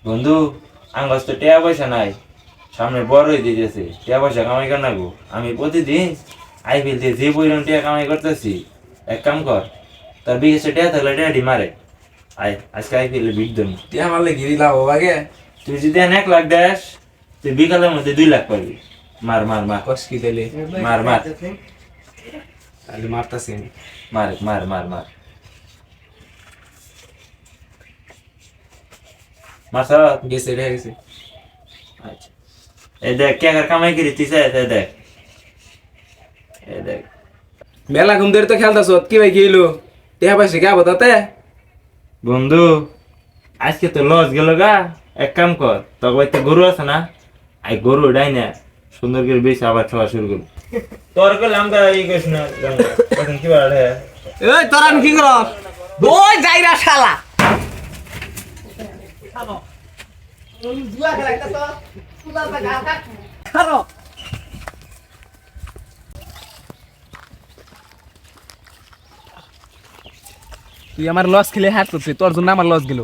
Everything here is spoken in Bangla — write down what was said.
বন্ধু আমার তো টাকা পয়সা নাই, সামনে বড় হয়ে দিতেছে, টাকা পয়সা কামাই কর না গো। আমি প্রতিদিন আইপিএল দিয়ে যে পরিমাণ টাকা কামাই করতেছি, এক কাম কর, তোর বিকাশে টাকা থাকলে টাকাটি মারে, আয় আজকে আইপিএল এ বিট দেবো। তুই আমার লেগে লাভ হবে। তুই যদি 1 লাখ দেস, তুই বিকালের মধ্যে 2 লাখ পাবি। মার মার মার কস কি দিলে মার মার তাহলে মারতাছি আমি। মার মার মার মার মার সব। গেছে রে গেছে। আচ্ছা এই দেখ কে কামাই করি তুই চাই দেখ, এই দেখ মেলা ঘুম ধরে তো খেলতাছ কি ভাই গেলো টেহা পয়সা কে বতাতে বন্ধু, আজকে তো লস গেল গা। এক কাম কর, তোর বাড়িতে গরু আছে না, আই গরু ডাই না সুন্দর করে বেশি আবার খাওয়া শুরু করবো। তোর করলে আমরা এই করিস না, তখন কি বলে এই তোরা কি কর ওই যাইরা শালা তুই আমার লস খেলে হাত করছিস তোর জন্য আমার লস গেল